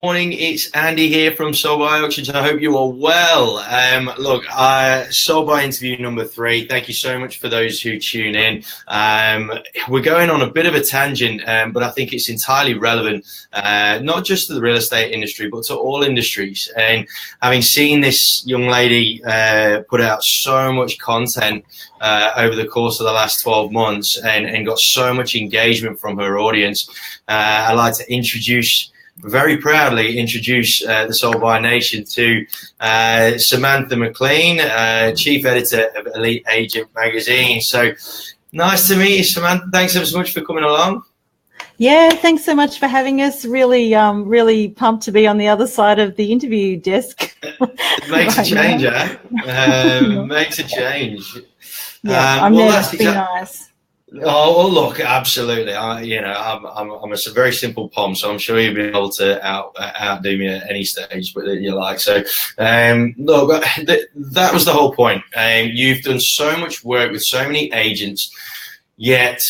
Morning, it's Andy here from Soul Buy Auctions. I hope you are well. Look, Soul Buy interview number 3. Thank you so much for those who tune in. We're going on a bit of a tangent, but I think it's entirely relevant, not just to the real estate industry, but to all industries. And having seen this young lady put out so much content over the course of the last 12 months and got so much engagement from her audience, I'd like to very proudly introduce the Soul Buy Nation to Samantha McLean, Chief Editor of Elite Agent Magazine. So nice to meet you, Samantha. Thanks ever so much for coming along. Yeah, thanks so much for having us. Really pumped to be on the other side of the interview desk. It makes a change, makes a change. Yeah, I'm there to be nice. Oh, well, look, absolutely. I'm a very simple pom, so I'm sure you'll be able to outdo me at any stage, but you like. So, look, that was the whole point. You've done so much work with so many agents, yet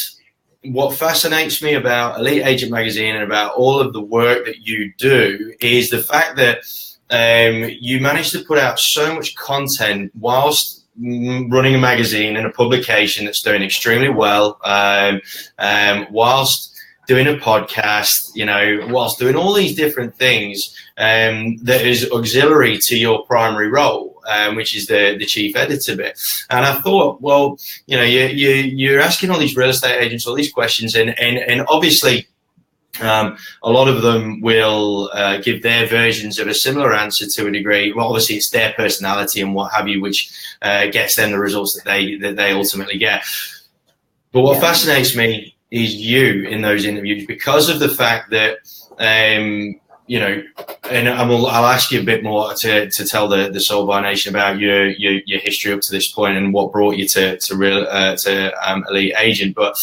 what fascinates me about Elite Agent Magazine and about all of the work that you do is the fact that you managed to put out so much content whilst running a magazine and a publication that's doing extremely well, whilst doing a podcast, whilst doing all these different things that is auxiliary to your primary role, which is the chief editor bit. And I thought, well, you're asking all these real estate agents all these questions, and obviously a lot of them will give their versions of a similar answer to a degree. Well, obviously, it's their personality and what have you, which gets them the results that they ultimately get. But what fascinates me is you in those interviews, because of the fact that and I'll ask you a bit more to tell the Soul Buy Nation about your history up to this point and what brought you to Elite Agent, but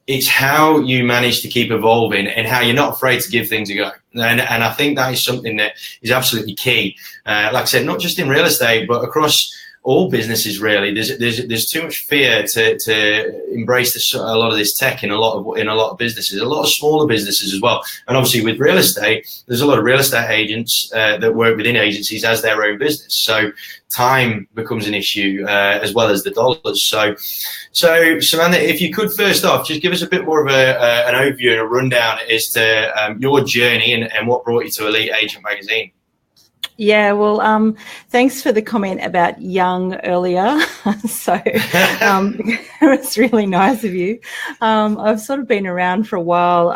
it's how you manage to keep evolving and how you're not afraid to give things a go. And I think that is something that is absolutely key. Like I said, not just in real estate, but across all businesses, really. There's too much fear to embrace a lot of this tech in a lot of businesses, a lot of smaller businesses as well. And obviously with real estate, there's a lot of real estate agents that work within agencies as their own business. So time becomes an issue as well as the dollars. So Samantha, if you could first off just give us a bit more of an overview and a rundown as to your journey and what brought you to Elite Agent Magazine. Yeah, well, thanks for the comment about young earlier. So it was really nice of you. I've sort of been around for a while.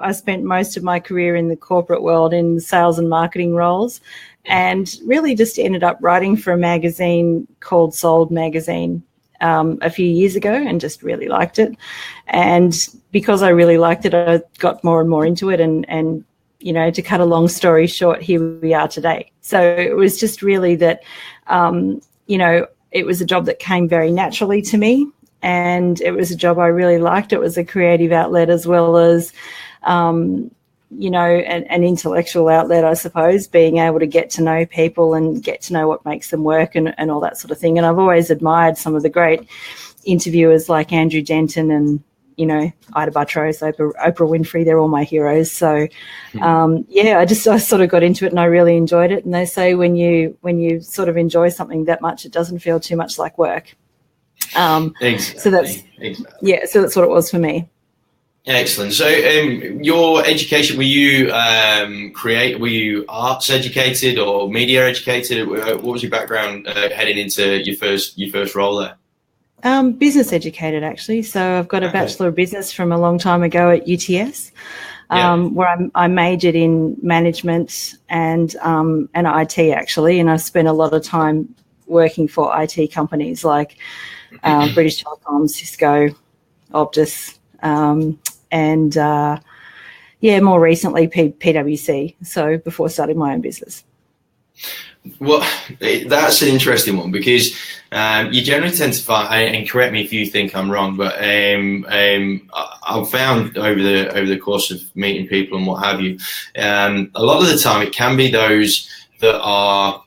I spent most of my career in the corporate world in sales and marketing roles, and really just ended up writing for a magazine called Sold Magazine a few years ago, and just really liked it. And because I really liked it, I got more and more into it, and to cut a long story short, here we are today. So it was just really that, it was a job that came very naturally to me, and it was a job I really liked. It was a creative outlet as well as, an intellectual outlet, I suppose, being able to get to know people and get to know what makes them work and all that sort of thing. And I've always admired some of the great interviewers like Andrew Denton and, Ida Buttrose, Oprah Winfrey, they're all my heroes. So, I sort of got into it and I really enjoyed it. And they say when you sort of enjoy something that much, it doesn't feel too much like work. Exactly. So that's what it was for me. Excellent. So, your education, were you arts educated or media educated? What was your background heading into your first role there? Business educated, actually. So I've got a Bachelor of Business from a long time ago at UTS, where I majored in management and IT, actually, and I've spent a lot of time working for IT companies like British Telecom, Cisco, Optus, and more recently PwC. So before starting my own business. Well, that's an interesting one because you generally tend to find, and correct me if you think I'm wrong, but I've found over the course of meeting people and what have you, a lot of the time it can be those that are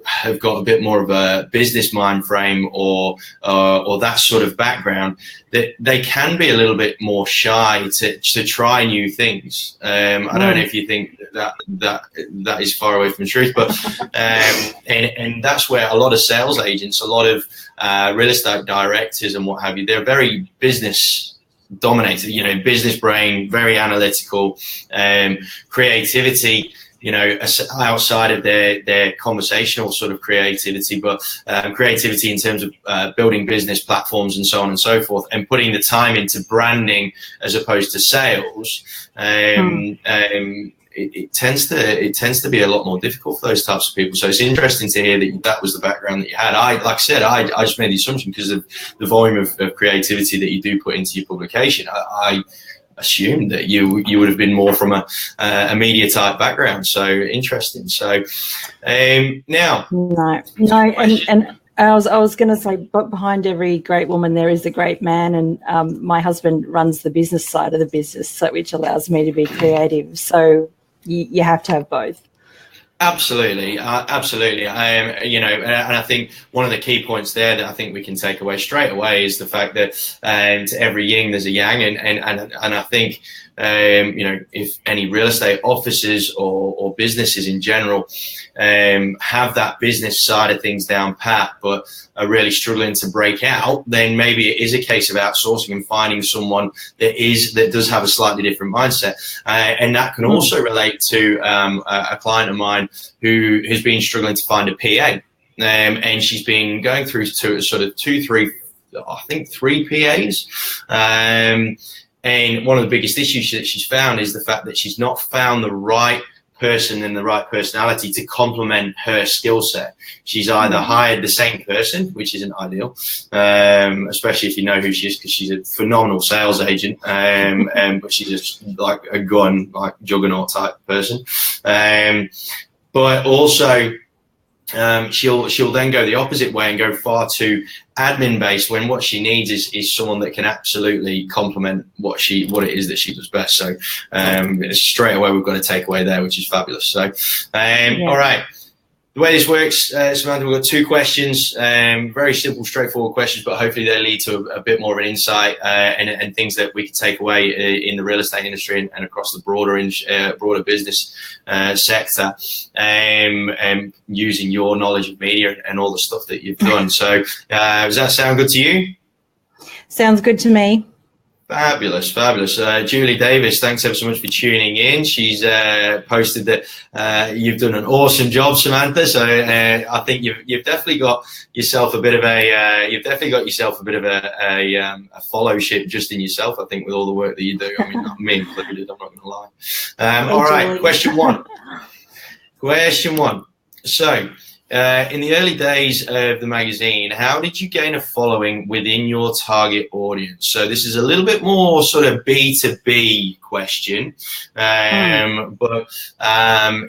have got a bit more of a business mind frame or that sort of background, that they can be a little bit more shy to try new things. I don't know if you think that is far away from the truth, but and that's where a lot of sales agents, a lot of real estate directors and what have you, they're very business dominated, business brain, very analytical, creativity, outside of their conversational sort of creativity, but creativity in terms of building business platforms and so on and so forth, and putting the time into branding as opposed to sales. It tends to be a lot more difficult for those types of people. So it's interesting to hear that was the background that you had. Like I said, I just made the assumption because of the volume of creativity that you do put into your publication. I assumed that you would have been more from a media type background. So interesting. So now, no, and I was going to say, but behind every great woman there is a great man, and my husband runs the business side of the business, which allows me to be creative. So you have to have both. Absolutely. And I think one of the key points there that I think we can take away straight away is the fact that to every yin there's a yang, and I think if any real estate offices or businesses in general have that business side of things down pat, but are really struggling to break out, then maybe it is a case of outsourcing and finding someone that does have a slightly different mindset, and that can also relate to a client of mine who has been struggling to find a PA, and she's been going through to sort of 3 PAs. And one of the biggest issues that she's found is the fact that she's not found the right person and the right personality to complement her skill set. She's either hired the same person, which isn't ideal, especially if you know who she is, because she's a phenomenal sales agent, but she's just like a like juggernaut type person. But also, she'll then go the opposite way and go far too admin based, when what she needs is someone that can absolutely complement what it is that she does best. So straight away we've got a takeaway there, which is fabulous. So all right, the way this works, Samantha, we've got 2 questions, very simple, straightforward questions, but hopefully they lead to a bit more of an insight and things that we can take away in the real estate industry and across the broader business sector, using your knowledge of media and all the stuff that you've done. So does that sound good to you? Sounds good to me. Fabulous. Julie Davis, thanks ever so much for tuning in. She's posted that you've done an awesome job, Samantha. So I think you've definitely got yourself a bit of a followship just in yourself. I think with all the work that you do. I mean, not me included. I'm not going to lie. All right, question one. So, in the early days of the magazine, how did you gain a following within your target audience? So this is a little bit more sort of B2B question, but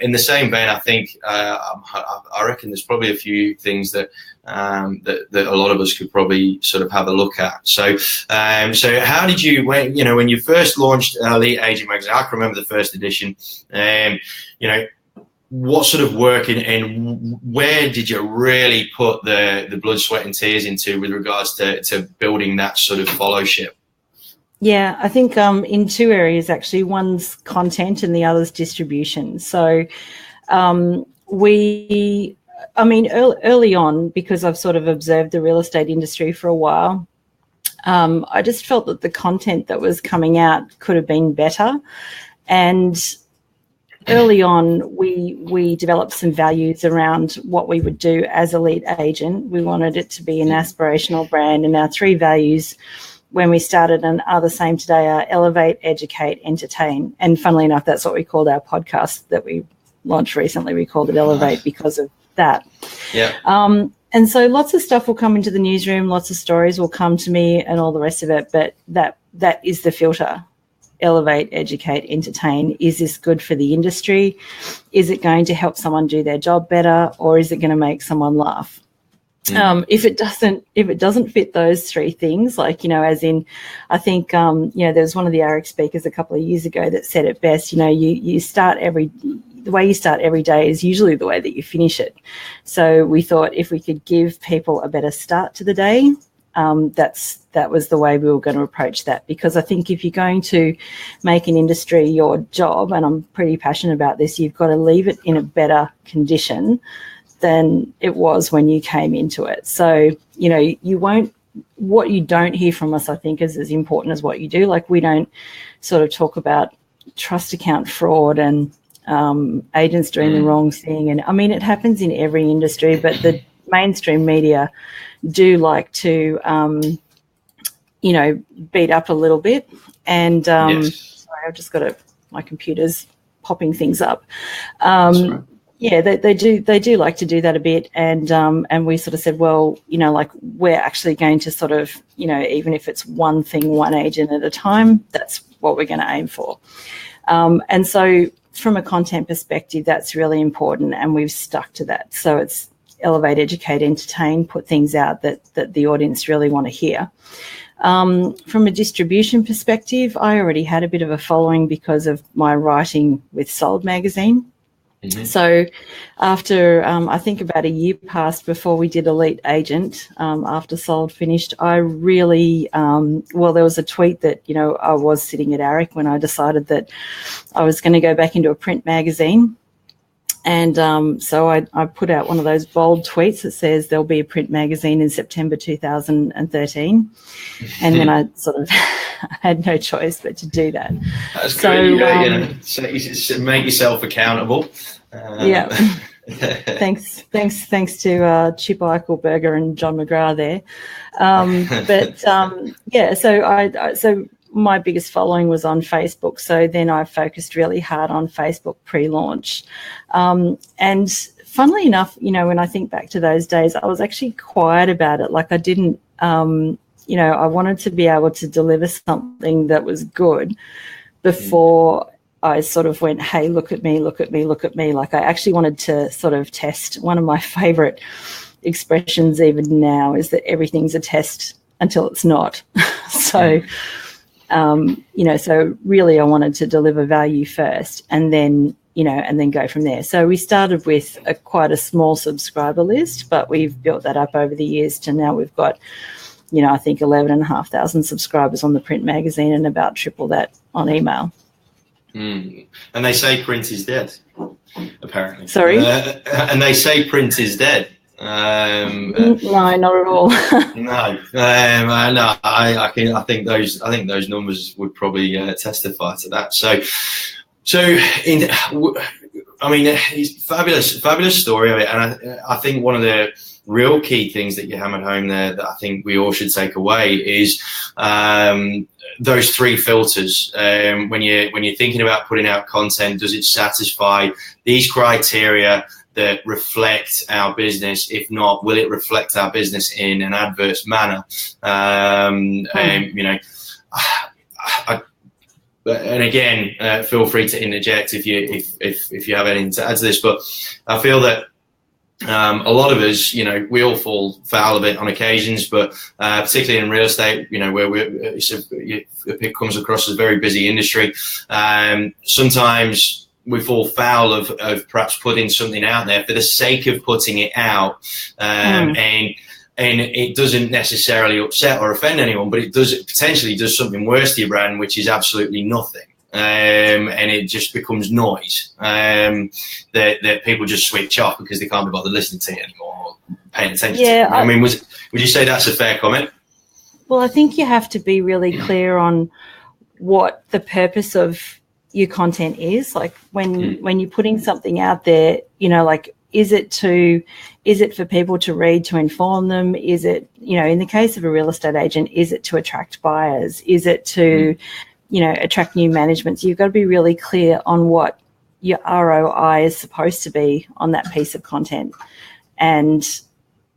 in the same vein, I think I reckon there's probably a few things that a lot of us could probably sort of have a look at. So how did you, when you first launched Elite Agent Magazine? I can remember the first edition. What sort of work and where did you really put the blood, sweat and tears into with regards to building that sort of followship? Yeah, I think in 2 areas, actually. One's content and the other's distribution. So early on, because I've sort of observed the real estate industry for a while, I just felt that the content that was coming out could have been better. And early on, we developed some values around what we would do as a lead agent. We wanted it to be an aspirational brand, and our 3 values when we started and are the same today are elevate, educate, entertain. And funnily enough, that's what we called our podcast that we launched recently. We called it Elevate because of that. Yeah. And so lots of stuff will come into the newsroom, lots of stories will come to me and all the rest of it, but that is the filter. Elevate, educate, entertain. Is this good for the industry? Is it going to help someone do their job better, or is it going to make someone laugh? If it doesn't fit those 3 things, like, as in, I think, there was one of the ARIC speakers a couple of years ago that said it best, you start the way you start every day is usually the way that you finish it. So we thought if we could give people a better start to the day, that was the way we were going to approach that. Because I think if you're going to make an industry your job, and I'm pretty passionate about this, you've got to leave it in a better condition than it was when you came into it. So, you know, what you don't hear from us, I think, is as important as what you do. Like, we don't sort of talk about trust account fraud and agents doing the wrong thing. And I mean, it happens in every industry, but the mainstream media do like to, you know, beat up a little bit. And sorry, I've just got my computer's popping things up. Right. Yeah, they do like to do that a bit, and we sort of said, well, you know, like, we're actually going to sort of, you know, even if it's one thing, one agent at a time, that's what we're going to aim for. And so from a content perspective, that's really important, and we've stuck to that. So it's elevate, educate, entertain, put things out that the audience really want to hear. From a distribution perspective, I already had a bit of a following because of my writing with Sold magazine. Mm-hmm. So after, I think about a year passed before we did Elite Agent, after Sold finished, I really, well, there was a tweet that, you know, I was sitting at ARIC when I decided that I was going to go back into a print magazine. And so I put out one of those bold tweets that says there'll be a print magazine in September 2013. And then I sort of had no choice but to do that. That's good. You know, so make yourself accountable. Yeah. Thanks to Chip Eichelberger and John McGrath there. Yeah, so my biggest following was on Facebook. So then I focused really hard on Facebook pre-launch. And funnily enough, you know, when I think back to those days, I was actually quiet about it. Like, I didn't, you know, I wanted to be able to deliver something that was good before I sort of went, hey, look at me, look at me, look at me. Like, I actually wanted to sort of test. One of my favorite expressions even now is that everything's a test until it's not. So, you know, so really I wanted to deliver value first, and then, you know, and then go from there. So we started with quite a small subscriber list, but we've built that up over the years to now we've got, you know, I think 11,500 subscribers on the print magazine and about triple that on email. And they say print is dead, apparently. Sorry? And they say print is dead. No, not at all. No. I think those numbers would probably testify to that. I mean, it's fabulous story of it, and I think one of the real key things that you hammered home there that I think we all should take away is those three filters. When you're thinking about putting out content, does it satisfy these criteria that reflect our business? If not, will it reflect our business in an adverse manner? You know, and again, feel free to interject if you have anything to add to this. But I feel that a lot of us, you know, we all fall foul of it on occasions, but particularly in real estate, you know, where it comes across as a very busy industry. Sometimes we fall foul of perhaps putting something out there for the sake of putting it out, and it doesn't necessarily upset or offend anyone, but it potentially does something worse to your brand, which is absolutely nothing. And it just becomes noise that people just switch off because they can't be bothered listening to it anymore or paying attention to it. I mean, would you say that's a fair comment? Well, I think you have to be really clear on what the purpose of your content is. Like, when you're putting something out there, you know, like, is it for people to read to inform them? Is it, you know, in the case of a real estate agent, is it to attract buyers? Is it to you know, attract new management? So you've got to be really clear on what your ROI is supposed to be on that piece of content, and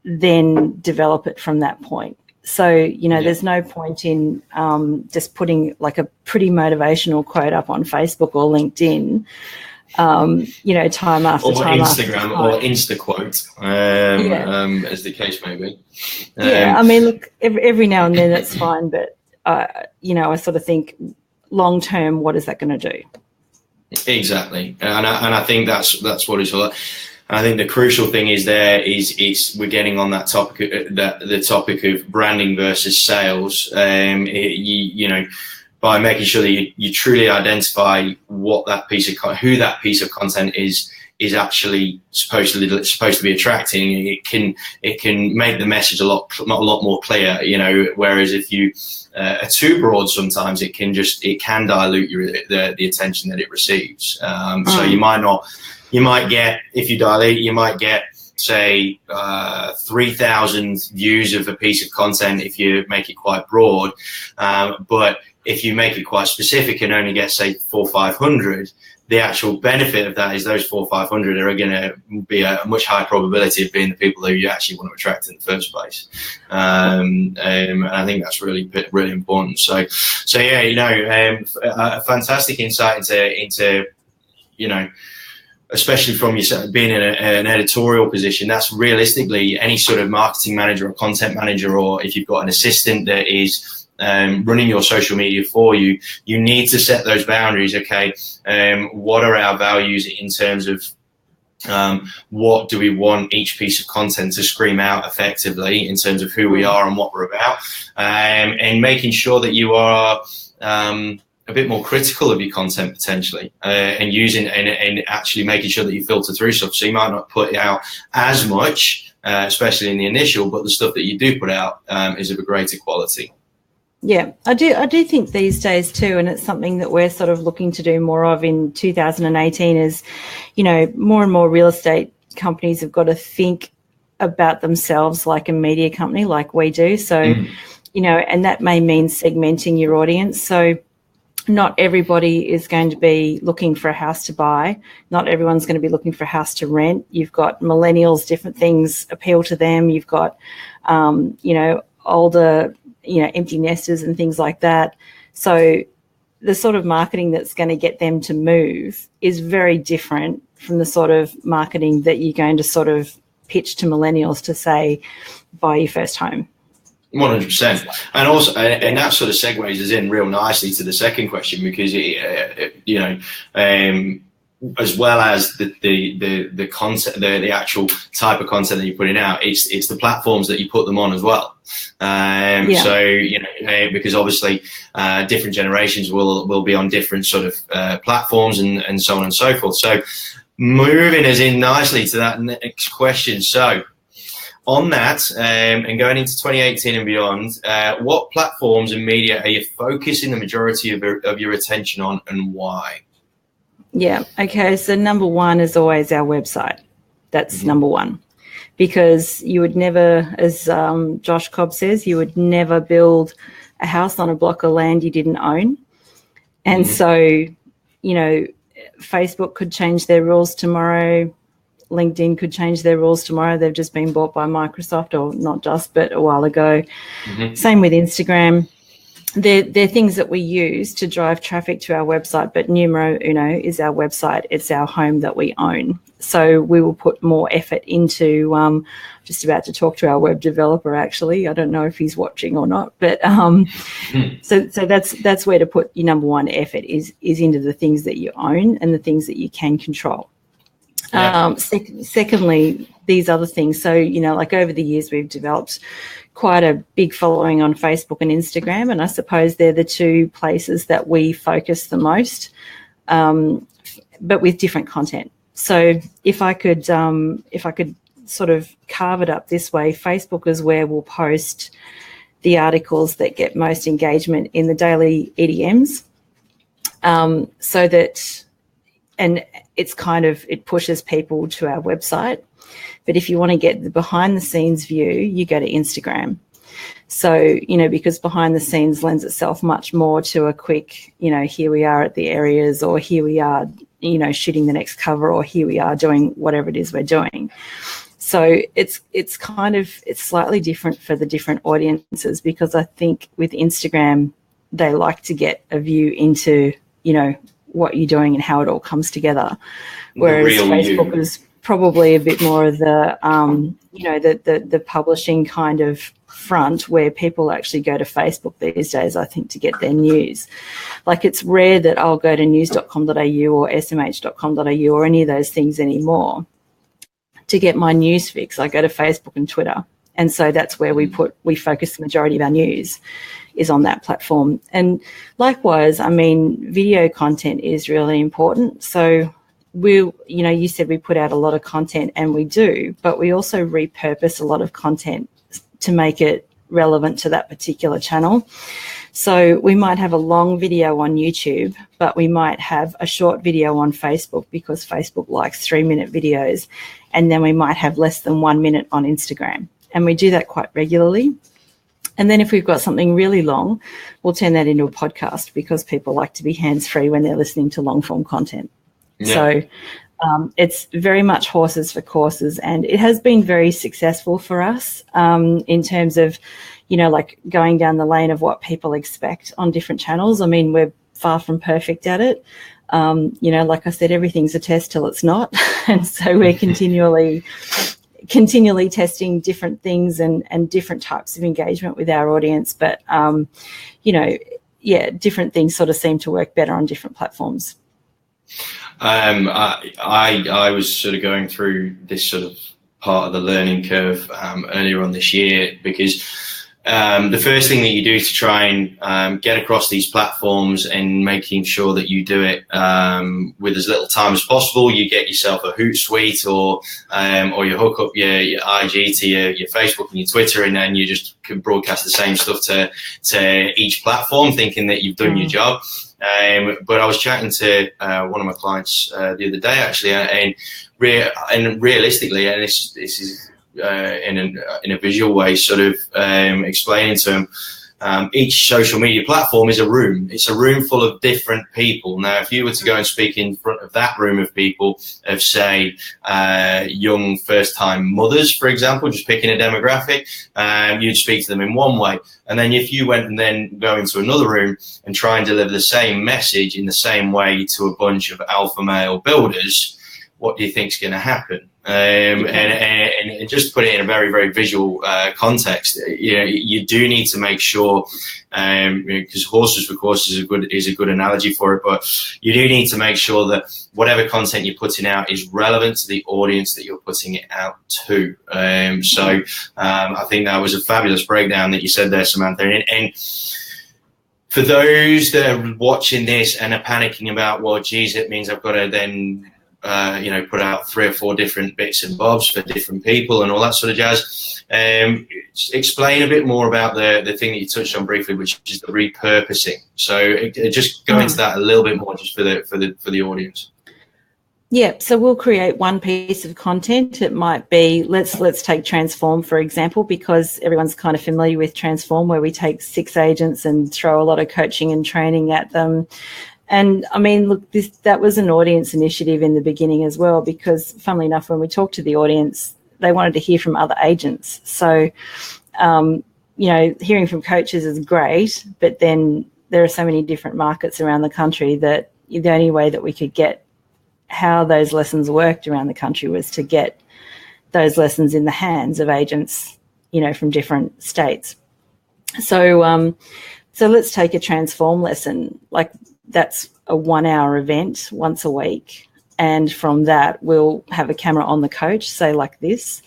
then develop it from that point. So, you know, there's no point in just putting like a pretty motivational quote up on Facebook or LinkedIn, you know, time after time. Or Instagram or InstaQuote, as the case may be. I mean, look, every now and then that's fine, but, you know, I sort of think long term, what is that going to do? Exactly, and I think that's what it's all about. And I think the crucial thing is we're getting on that topic, the topic of branding versus sales. You know, by making sure that you truly identify who that piece of content is actually supposed to be attracting. It can make the message a lot more clear. You know, whereas if you are too broad, sometimes it can dilute the attention that it receives. So you might get, if you dilute, you might get, say, 3,000 views of a piece of content if you make it quite broad, but if you make it quite specific and only get, say, 400 or 500, the actual benefit of that is those 400 or 500 are going to be a much higher probability of being the people who you actually want to attract in the first place. And I think that's really important. So yeah, you know, a fantastic insight into, you know, especially from yourself being in an editorial position. That's realistically any sort of marketing manager or content manager, or if you've got an assistant that is running your social media for you, you need to set those boundaries. Okay, what are our values in terms of what do we want each piece of content to scream out effectively in terms of who we are and what we're about, and making sure that you are a bit more critical of your content potentially, and using and actually making sure that you filter through stuff. So you might not put out as much, especially in the initial, but the stuff that you do put out is of a greater quality. Yeah, I do think these days too, and it's something that we're sort of looking to do more of in 2018 is, you know, more and more real estate companies have got to think about themselves like a media company like we do. So, you know, and that may mean segmenting your audience. So not everybody is going to be looking for a house to buy. Not everyone's going to be looking for a house to rent. You've got millennials, different things appeal to them. You've got, you know, older, you know, empty nesters and things like that. So the sort of marketing that's going to get them to move is very different from the sort of marketing that you're going to sort of pitch to millennials to say, buy your first home. 100%. And also, and that sort of segues us in real nicely to the second question, because you know, as well as the content, the actual type of content that you're putting out, it's the platforms that you put them on as well. So, you know, because obviously different generations will be on different sort of platforms and so on and so forth. So moving us in nicely to that next question. So on that, and going into 2018 and beyond, what platforms and media are you focusing the majority of your attention on, and why? Yeah, okay, so number one is always our website. That's number one. Because you would never, as Josh Cobb says, you would never build a house on a block of land you didn't own. And so, you know, Facebook could change their rules tomorrow. LinkedIn could change their rules tomorrow. They've just been bought by Microsoft, or not just, but a while ago. Same with Instagram. They're things that we use to drive traffic to our website, but numero uno is our website. It's our home that we own. So we will put more effort into, just about to talk to our web developer, actually. I don't know if he's watching or not, but so that's where to put your number one effort is into the things that you own and the things that you can control. Yeah. Secondly, these other things. So, you know, like over the years, we've developed quite a big following on Facebook and Instagram, and I suppose they're the two places that we focus the most, but with different content. So if I could sort of carve it up this way, Facebook is where we'll post the articles that get most engagement in the daily EDMs, so that, and it's kind of, it pushes people to our website. But if you want to get the behind the scenes view, you go to Instagram. So, you know, because behind the scenes lends itself much more to a quick, you know, here we are at the areas, or here we are, you know, shooting the next cover, or here we are doing whatever it is we're doing. So it's slightly different for the different audiences, because I think with Instagram, they like to get a view into, you know, what you're doing and how it all comes together. Whereas Facebook is probably a bit more of the, you know, the publishing kind of front where people actually go to Facebook these days, I think, to get their news. Like, it's rare that I'll go to news.com.au or smh.com.au or any of those things anymore to get my news fix. I go to Facebook and Twitter. And so that's where we focus the majority of our news is on that platform. And likewise, I mean, video content is really important. So you said we put out a lot of content, and we do, but we also repurpose a lot of content to make it relevant to that particular channel. So we might have a long video on YouTube, but we might have a short video on Facebook because Facebook likes 3-minute videos. And then we might have less than 1 minute on Instagram. And we do that quite regularly. And then if we've got something really long, we'll turn that into a podcast because people like to be hands-free when they're listening to long-form content. Yeah. So it's very much horses for courses, and it has been very successful for us in terms of, like going down the lane of what people expect on different channels. I mean, we're far from perfect at it. Like I said, everything's a test till it's not. And so we're continually testing different things and different types of engagement with our audience. But, different things sort of seem to work better on different platforms. I was sort of going through this sort of part of the learning curve earlier on this year, because the first thing that you do to try and get across these platforms and making sure that you do it with as little time as possible, you get yourself a Hootsuite or you hook up your IG to your Facebook and your Twitter, and then you just can broadcast the same stuff to each platform, thinking that you've done your job. But I was chatting to one of my clients the other day, actually, and realistically, and this is in a visual way, sort of explaining to them, each social media platform is a room. It's a room full of different people. Now, if you were to go and speak in front of that room of people, of say young first-time mothers, for example, just picking a demographic, you'd speak to them in one way. And then if you went and then go into another room and try and deliver the same message in the same way to a bunch of alpha male builders, what do you think is going to happen? And just put it in a very, very visual context. You do need to make sure, because horses for courses is a good analogy for it, but you do need to make sure that whatever content you're putting out is relevant to the audience that you're putting it out to. So I think that was a fabulous breakdown that you said there, Samantha. And for those that are watching this and are panicking about, well, geez, it means I've got to then put out 3 or 4 different bits and bobs for different people and all that sort of jazz. Explain a bit more about the thing that you touched on briefly, which is the repurposing. So just go into that a little bit more, just for the audience. Yeah, so we'll create one piece of content. It might be, let's take Transform, for example, because everyone's kind of familiar with Transform, where we take 6 agents and throw a lot of coaching and training at them. And I mean, look, that was an audience initiative in the beginning as well, because funnily enough, when we talked to the audience, they wanted to hear from other agents. So, hearing from coaches is great, but then there are so many different markets around the country that the only way that we could get how those lessons worked around the country was to get those lessons in the hands of agents, from different states. So let's take a Transform lesson. Like, that's a 1-hour event once a week. And from that, we'll have a camera on the coach, say like this,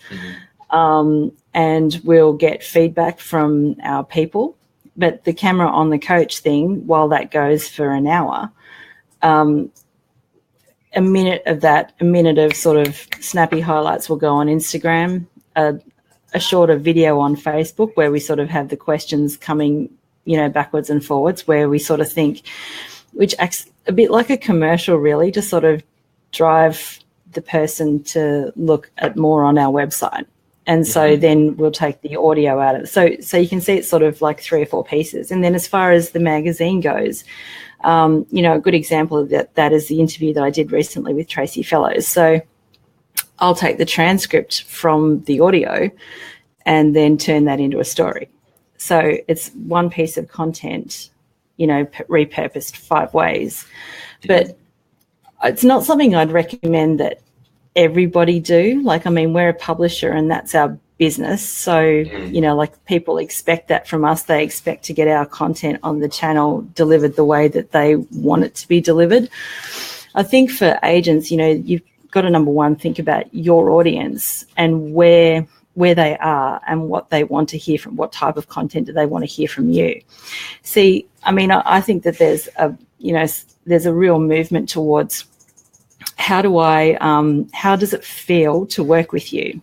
and we'll get feedback from our people. But the camera on the coach thing, while that goes for an hour, a minute of sort of snappy highlights will go on Instagram, a shorter video on Facebook where we sort of have the questions coming, backwards and forwards, where we sort of think, which acts a bit like a commercial really, to sort of drive the person to look at more on our website. And so then we'll take the audio out of it. So you can see it's sort of like 3 or 4 pieces. And then as far as the magazine goes, a good example of that is the interview that I did recently with Tracy Fellows. So I'll take the transcript from the audio and then turn that into a story. So it's one piece of content, repurposed 5 ways. But it's not something I'd recommend that everybody do. Like, I mean, we're a publisher and that's our business. So, you know, like people expect that from us. They expect to get our content on the channel delivered the way that they want it to be delivered. I think for agents, you know, you've got to, number one, think about your audience and where they are and what they want to hear from, what type of content do they want to hear from you. See, I mean, I think that there's a real movement towards how does it feel to work with you?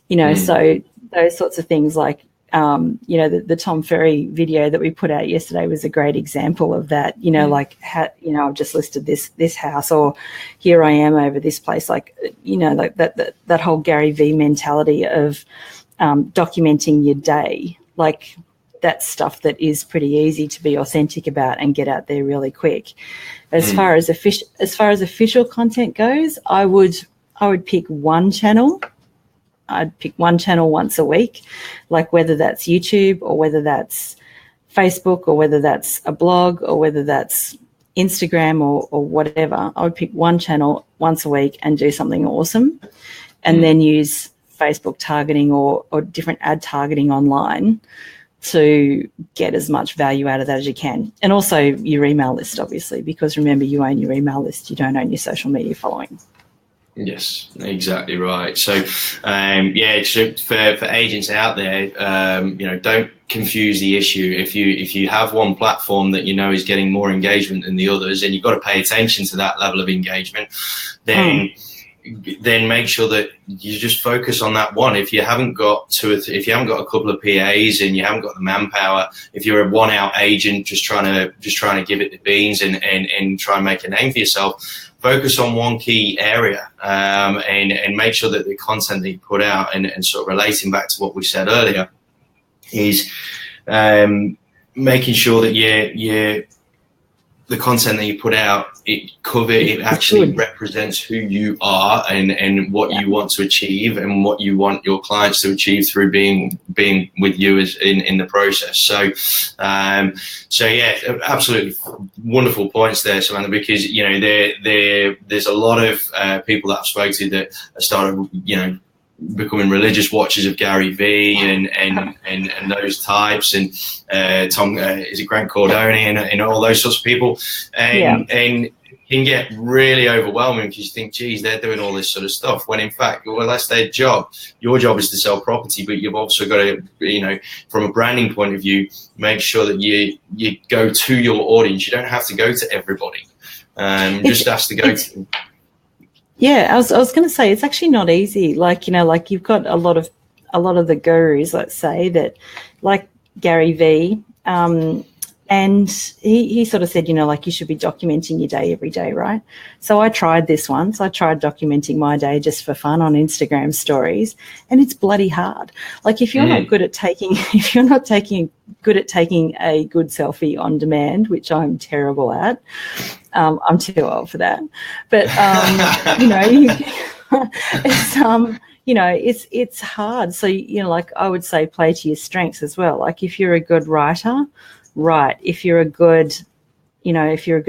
You know, so those sorts of things like, you know, the Tom Ferry video that we put out yesterday was a great example of that. You know, like, you know, I've just listed this house, or here I am over this place. Like, you know, like that whole Gary V mentality of documenting your day. Like, that's stuff that is pretty easy to be authentic about and get out there really quick. As far as official content goes, I would pick one channel. I'd pick one channel once a week, like whether that's YouTube or whether that's Facebook or whether that's a blog or whether that's Instagram or whatever. I would pick one channel once a week and do something awesome, and then use Facebook targeting or different ad targeting online to get as much value out of that as you can. And also your email list, obviously, because remember, you own your email list, you don't own your social media following. Yes, exactly right. So, so for agents out there, you know, don't confuse the issue. If you have one platform that you know is getting more engagement than the others, and you've got to pay attention to that level of engagement, then make sure that you just focus on that one. If you haven't got if you haven't got a couple of PAs and you haven't got the manpower, if you're a one-out agent just trying to give it the beans and try and make a name for yourself, focus on one key area, and make sure that the content that you put out, and sort of relating back to what we said earlier, is making sure that the content that you put out, it actually represents who you are and what you want to achieve and what you want your clients to achieve through being with you as in the process. So absolutely wonderful points there, Samantha, because, you know, there's a lot of people that I've spoken to that have started, you know, becoming religious watchers of Gary V and those types, and Tom is it Grant Cardone and all those sorts of people, and can get really overwhelming because you think, geez, they're doing all this sort of stuff, when in fact, well, that's their job. Your job is to sell property, but you've also got to, you know, from a branding point of view, make sure that you go to your audience. You don't have to go to everybody. Just has to go to. Yeah, I was going to say, it's actually not easy. Like, you know, like you've got a lot of the gurus, let's say, that like Gary V, and he sort of said, you know, like you should be documenting your day every day, right? So I tried this once. I tried documenting my day just for fun on Instagram stories, and it's bloody hard. Like if you're not good at taking a good selfie on demand, which I'm terrible at. I'm too old for that, but you know, it's hard. So, you know, like I would say, play to your strengths as well. Like if you're a good writer, write. If you're a good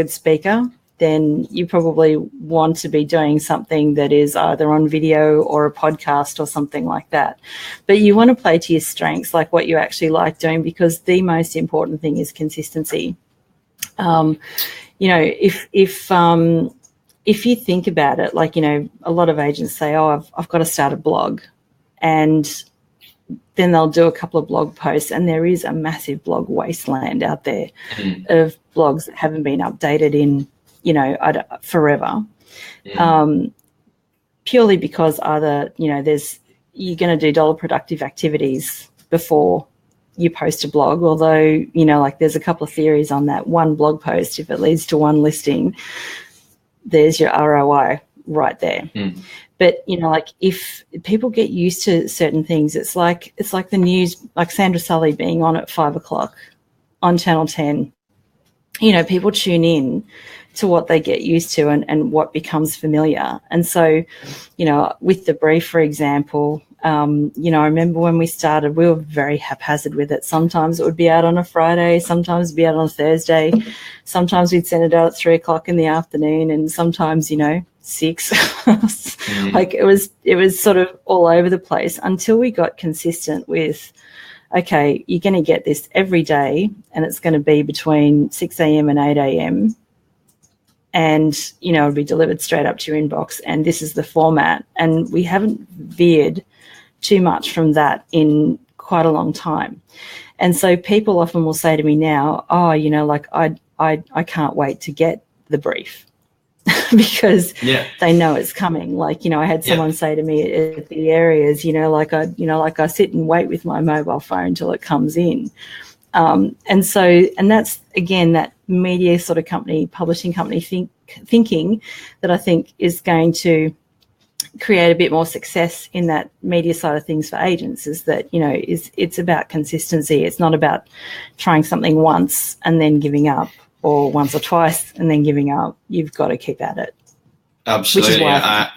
speaker, then you probably want to be doing something that is either on video or a podcast or something like that. But you want to play to your strengths, like what you actually like doing, because the most important thing is consistency. You know, if you think about it, like, you know, a lot of agents say, oh, I've got to start a blog, and then they'll do a couple of blog posts, and there is a massive blog wasteland out there of blogs that haven't been updated in, you know, forever, purely because either, you know, you're going to do dollar productive activities before you post a blog, although, you know, like there's a couple of theories on that. One blog post, if it leads to one listing, there's your ROI right there. But, you know, like if people get used to certain things, it's like the news, like Sandra Sully being on at 5:00 on Channel 10. You know, people tune in to what they get used to and what becomes familiar. And so, you know, with The Brief, for example, you know, I remember when we started, we were very haphazard with it. Sometimes it would be out on a Friday, sometimes it'd be out on a Thursday, sometimes we'd send it out at 3:00 in the afternoon, and sometimes, you know, 6. Like it was sort of all over the place until we got consistent with, okay, you're going to get this every day and it's going to be between 6 a.m. and 8 a.m. and, you know, it'll be delivered straight up to your inbox, and this is the format. And we haven't veered too much from that in quite a long time. And so people often will say to me now, oh, you know, like I can't wait to get the brief because they know it's coming. Like, you know, I had someone say to me at the areas, you know, like I sit and wait with my mobile phone till it comes in. And that's, again, that media sort of company, publishing company thinking that I think is going to create a bit more success in that media side of things for agents, is that, you know, it's about consistency. It's not about trying something once and then giving up, or once or twice and then giving up. You've got to keep at it. Absolutely. I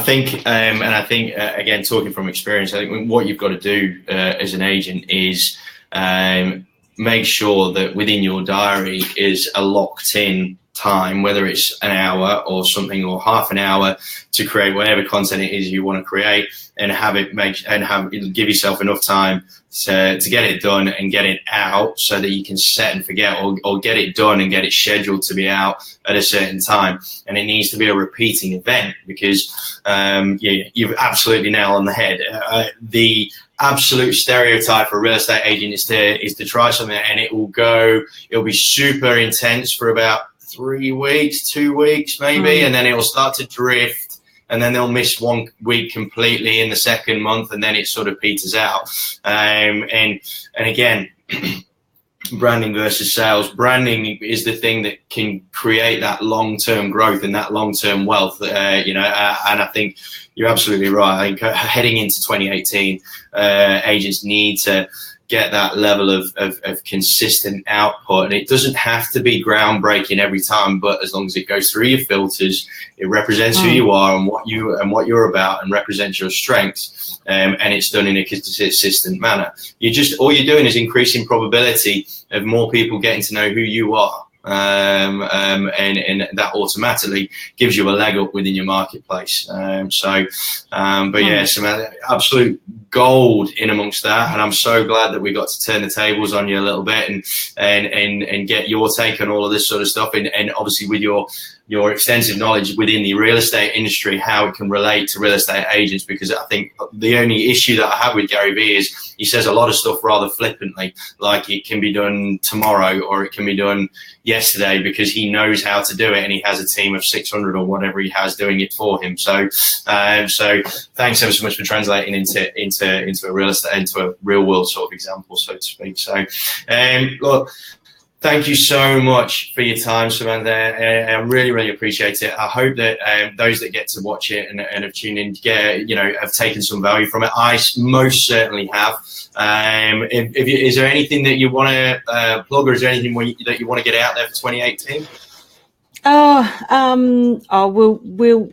think, again, talking from experience, I think what you've got to do as an agent is make sure that within your diary is a locked in time, whether it's an hour or something, or half an hour, to create whatever content it is you want to create, and give yourself enough time to get it done and get it out, so that you can set and forget, or get it done and get it scheduled to be out at a certain time. And it needs to be a repeating event, because you've absolutely nailed on the head. The absolute stereotype for a real estate agent is to try something and it'll be super intense for about 3 weeks, 2 weeks maybe, and then it'll start to drift, and then they'll miss 1 week completely in the second month, and then it sort of peters out. And again, branding versus sales. Branding is the thing that can create that long-term growth and that long-term wealth, and I think you're absolutely right. I think heading into 2018, agents need to get that level of consistent output, and it doesn't have to be groundbreaking every time, but as long as it goes through your filters, it represents who you are and what you're about, and represents your strengths, and it's done in a consistent manner. All you're doing is increasing probability of more people getting to know who you are. And that automatically gives you a leg up within your marketplace. Samantha, absolute gold in amongst that, and I'm so glad that we got to turn the tables on you a little bit and get your take on all of this sort of stuff, and obviously with your extensive knowledge within the real estate industry, how it can relate to real estate agents. Because I think the only issue that I have with Gary Vee is he says a lot of stuff rather flippantly, like it can be done tomorrow or it can be done yesterday, because he knows how to do it and he has a team of 600 or whatever he has doing it for him. So thanks ever so much for translating into a real world sort of example, so to speak. So look, thank you so much for your time, Samantha. I really, really appreciate it. I hope that those that get to watch it and have tuned in, have taken some value from it. I most certainly have. Is there anything that you want to plug, or is there anything that you want to get out there for 2018?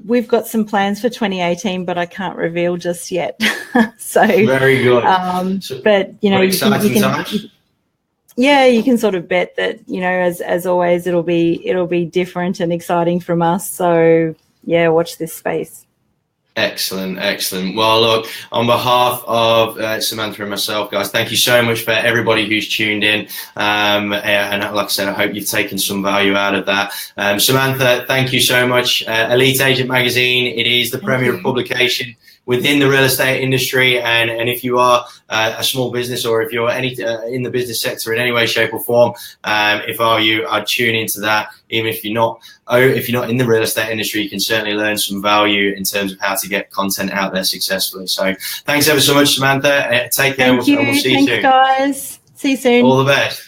We've got some plans for 2018, but I can't reveal just yet. So very good. But you can sort of bet that, as always, it'll be different and exciting from us. So watch this space. Excellent. Well, look, on behalf of Samantha and myself, guys, thank you so much for everybody who's tuned in. And like I said, I hope you've taken some value out of that. Samantha, thank you so much. Elite Agent Magazine, it is the premier publication within the real estate industry, and if you are a small business, or if you're in the business sector in any way, shape, or form, if I were you, I'd tune into that. Even if you're not in the real estate industry, you can certainly learn some value in terms of how to get content out there successfully. So thanks ever so much, Samantha. Take care. Thank you. And we'll see you soon. Thanks, guys. See you soon. All the best.